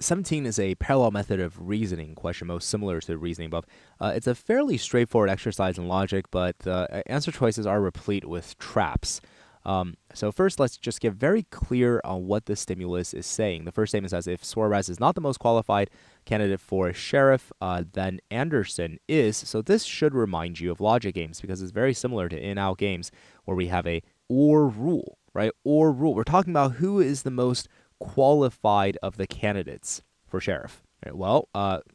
17 is a parallel method of reasoning question, most similar to the reasoning above. It's a fairly straightforward exercise in logic, but answer choices are replete with traps. So first, let's just get very clear on what the stimulus is saying. The first statement says, if Suarez is not the most qualified candidate for sheriff, then Anderson is. So this should remind you of logic games because it's very similar to in-out games where we have a or rule, right? Or rule. We're talking about who is the most qualified of the candidates for sheriff. Right? Well,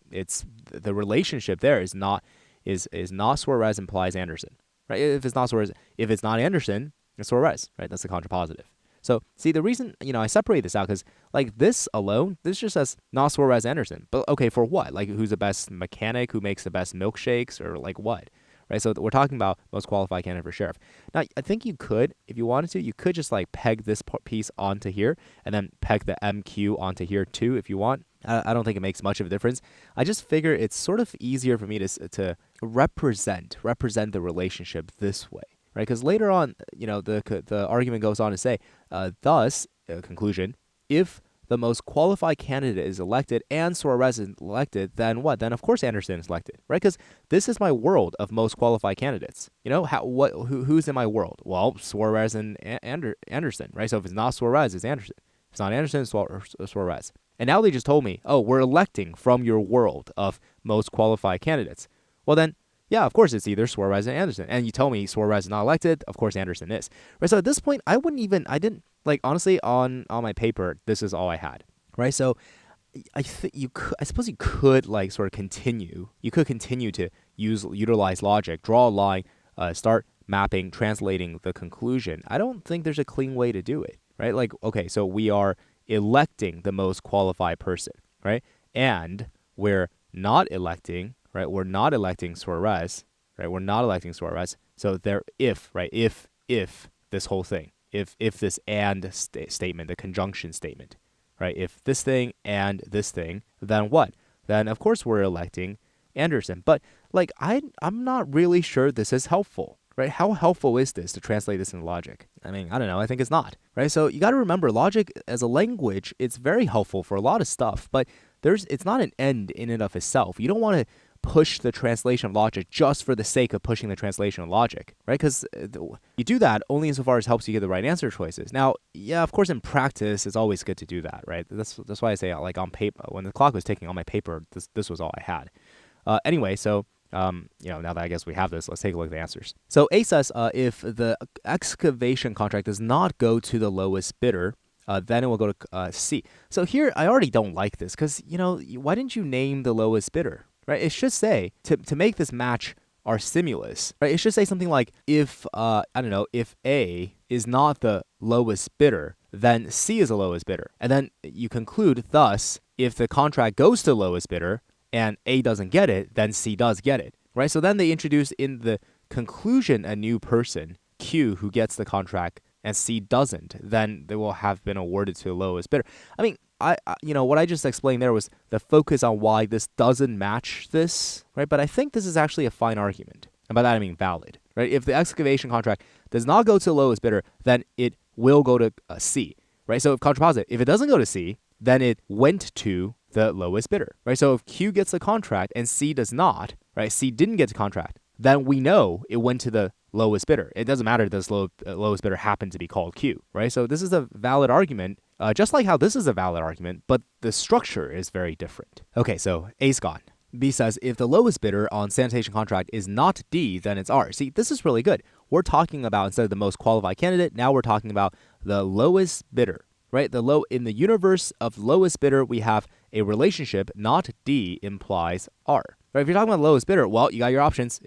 it's the relationship there is not Suarez implies Anderson, right? If it's not Suarez, if it's not Anderson, it's Suarez, right? That's the contrapositive. So see, the reason I separate this out because like this alone, this just says not Suarez Anderson. But okay, for what? Like who's the best mechanic? Who makes the best milkshakes? Or like what? Right? So we're talking about most qualified candidate for sheriff. Now, I think you could, if you wanted to, you could just like peg this piece onto here and then peg the MQ onto here too if you want. I don't think it makes much of a difference. I just figure it's sort of easier for me to represent the relationship this way. Right, because later on, the argument goes on to say, thus, conclusion, if the most qualified candidate is elected and Suarez is elected, then what? Then of course Anderson is elected, right? Because this is my world of most qualified candidates. Who's in my world? Well, Suarez and Anderson, right? So if it's not Suarez, it's Anderson. If it's not Anderson, it's Suarez. And now they just told me, oh, we're electing from your world of most qualified candidates. Well then, yeah, of course it's either Suarez and Anderson. And you tell me Suarez is not elected, of course Anderson is. Right? So at this point, I honestly, on my paper, this is all I had. Right? So I suppose you could like sort of continue. You could continue to utilize logic, draw a line, start mapping, translating the conclusion. I don't think there's a clean way to do it. Right? Like, okay, so we are electing the most qualified person, right? And we're not electing. Right, we're not electing Suarez. Right, we're not electing Suarez. So there, if this whole thing, if this and statement, the conjunction statement, right? If this thing and this thing, then what? Then of course we're electing Anderson. But like I'm not really sure this is helpful. Right? How helpful is this to translate this into logic? I mean, I don't know. I think it's not. Right? So you got to remember, logic as a language, it's very helpful for a lot of stuff, but it's not an end in and of itself. You don't want to push the translation of logic just for the sake of pushing the translation of logic, right? Because you do that only insofar as it helps you get the right answer choices. Now, yeah, of course, in practice, it's always good to do that, right? That's why I say, like on paper, when the clock was ticking on my paper, this was all I had. Anyway, so now that I guess we have this, let's take a look at the answers. So A says, if the excavation contract does not go to the lowest bidder, then it will go to C. So here, I already don't like this because, why didn't you name the lowest bidder? Right? It should say, to make this match our stimulus, right? It should say something like, if A is not the lowest bidder, then C is the lowest bidder. And then you conclude, thus, if the contract goes to the lowest bidder and A doesn't get it, then C does get it, right? So then they introduce in the conclusion a new person, Q, who gets the contract, and C doesn't. Then they will have been awarded to the lowest bidder. I mean, what I just explained there was the focus on why this doesn't match this, right? But I think this is actually a fine argument. And by that I mean valid, right? If the excavation contract does not go to the lowest bidder, then it will go to C, right? So if contrapositive, if it doesn't go to C, then it went to the lowest bidder, right? So if Q gets the contract and C does not, right? C didn't get the contract, then we know it went to the lowest bidder. It doesn't matter if this lowest bidder happened to be called Q, right? So this is a valid argument, just like how this is a valid argument, but the structure is very different. Okay, so A's gone. B says, if the lowest bidder on sanitation contract is not D, then it's R. See, this is really good. We're talking about, instead of the most qualified candidate, now we're talking about the lowest bidder, right? In the universe of lowest bidder, we have a relationship, not D implies R. Right? If you're talking about the lowest bidder, well, you got your options.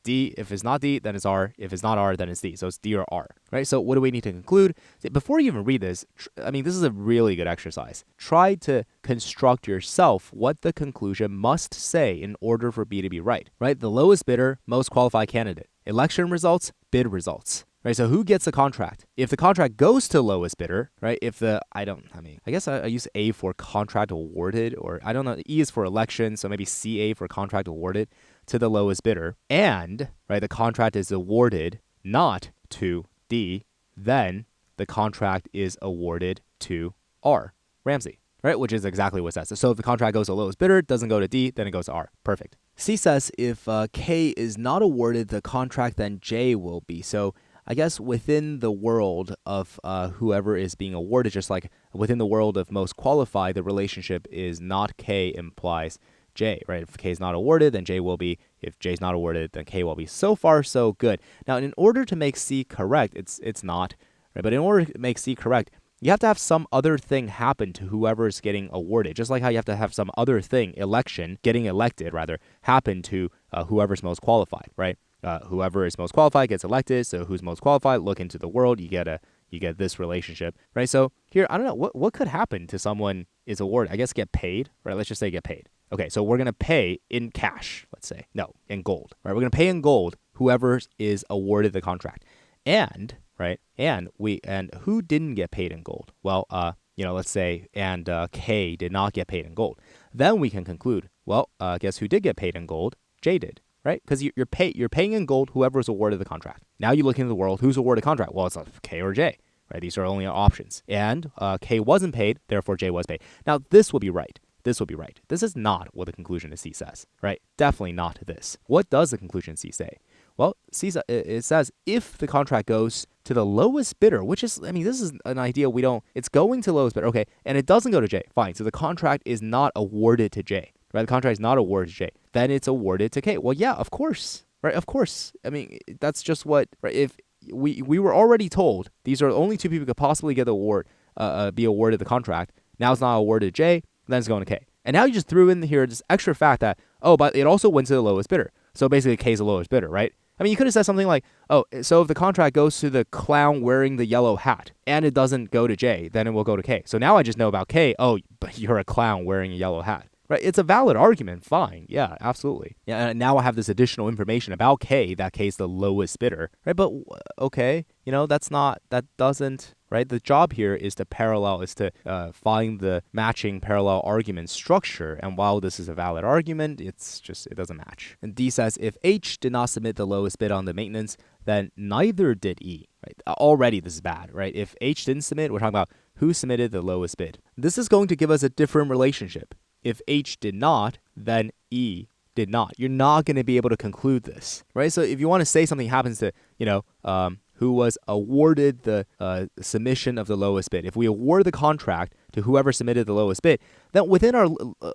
D, if it's not D, then it's R. If it's not R, then it's D. So it's D or R, right? So what do we need to conclude? Before you even read this, this is a really good exercise. Try to construct yourself what the conclusion must say in order for B to be right? The lowest bidder, most qualified candidate. Election results, bid results. Right, so who gets the contract? If the contract goes to lowest bidder, right? I guess I use A for contract awarded, or I don't know. E is for election, so maybe CA for contract awarded to the lowest bidder. And right, the contract is awarded not to D, then the contract is awarded to R, Ramsey. right? Which is exactly what it says. So if the contract goes to lowest bidder, it doesn't go to D, then it goes to R. Perfect. C says if K is not awarded the contract, then J will be. So I guess within the world of whoever is being awarded, just like within the world of most qualified, the relationship is not K implies J, right? If K is not awarded, then J will be. If J is not awarded, then K will be. So far, so good. Now, in order to make C correct, it's not, right? But in order to make C correct, you have to have some other thing happen to whoever is getting awarded. Just like how you have to have some other thing, getting elected, happen to whoever's most qualified, right? Whoever is most qualified gets elected. So who's most qualified? Look into the world. You get this relationship, right? So here, I don't know what could happen to someone is awarded. I guess get paid, right? Let's just say get paid. Okay, so we're gonna pay in cash. Let's say no, in gold, right? We're gonna pay in gold whoever is awarded the contract, and right, and who didn't get paid in gold? Well, let's say K did not get paid in gold. Then we can conclude, well, guess who did get paid in gold? J did. Right? Because you're paying in gold whoever was awarded the contract. Now you look into the world, who's awarded the contract? Well, it's K or J, right? These are only options. And K wasn't paid, therefore J was paid. Now this will be right. This will be right. This is not what the conclusion of C says, right? Definitely not this. What does the conclusion of C say? Well, it says if the contract goes to the lowest bidder, which is, this is an idea it's going to lowest bidder, okay, and it doesn't go to J, fine. So the contract is not awarded to J. Right, the contract is not awarded to J. Then it's awarded to K. Well, yeah, of course, right? Of course. That's just what. Right? If we were already told these are the only two people who could possibly get the award, be awarded the contract. Now it's not awarded to J. Then it's going to K. And now you just threw in here this extra fact that but it also went to the lowest bidder. So basically, K is the lowest bidder, right? You could have said something like, so if the contract goes to the clown wearing the yellow hat and it doesn't go to J, then it will go to K. So now I just know about K. Oh, but you're a clown wearing a yellow hat. Right, it's a valid argument. Fine, yeah, absolutely. Yeah, and now I have this additional information about K. That K is the lowest bidder, right? But okay, that doesn't. Right, the job here is to find the matching parallel argument structure. And while this is a valid argument, it doesn't match. And D says if H did not submit the lowest bid on the maintenance, then neither did E. Right, already this is bad. Right, if H didn't submit, we're talking about who submitted the lowest bid. This is going to give us a different relationship. If H did not, then E did not. You're not going to be able to conclude this, right? So if you want to say something happens to, who was awarded the submission of the lowest bid, if we award the contract to whoever submitted the lowest bid, then within our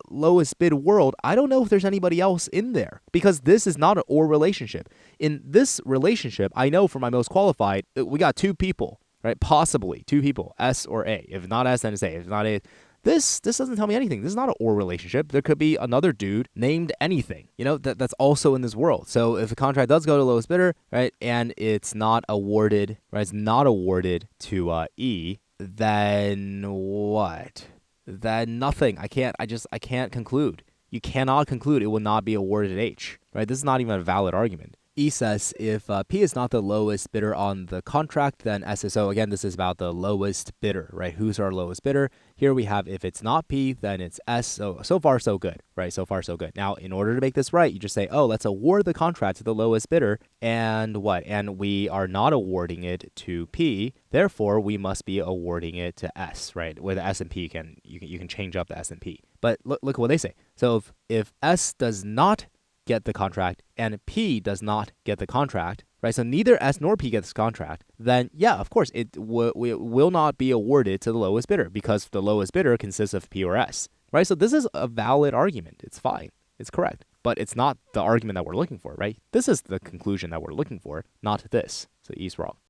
lowest bid world, I don't know if there's anybody else in there because this is not an or relationship. In this relationship, I know for my most qualified, we got two people, right? Possibly two people, S or A. If not S, then it's A. If not A, This doesn't tell me anything. This is not an or relationship. There could be another dude named anything, that's also in this world. So if the contract does go to lowest bidder, right, and it's not awarded, right, it's not awarded to E, then what? Then nothing. I can't conclude. You cannot conclude it will not be awarded at H, right? This is not even a valid argument. E says if P is not the lowest bidder on the contract, then S is. So again, this is about the lowest bidder, right? Who's our lowest bidder? Here we have if it's not P, then it's S. So far, so good, right? So far, so good. Now, in order to make this right, you just say, let's award the contract to the lowest bidder. And what? And we are not awarding it to P. Therefore, we must be awarding it to S, right? Where the S and P you can change up the S and P. But look at what they say. So if S does not get the contract and P does not get the contract, right? So neither S nor P gets the contract, then yeah, of course, it will not be awarded to the lowest bidder because the lowest bidder consists of P or S, right? So this is a valid argument. It's fine. It's correct. But it's not the argument that we're looking for, right? This is the conclusion that we're looking for, not this. So E's wrong.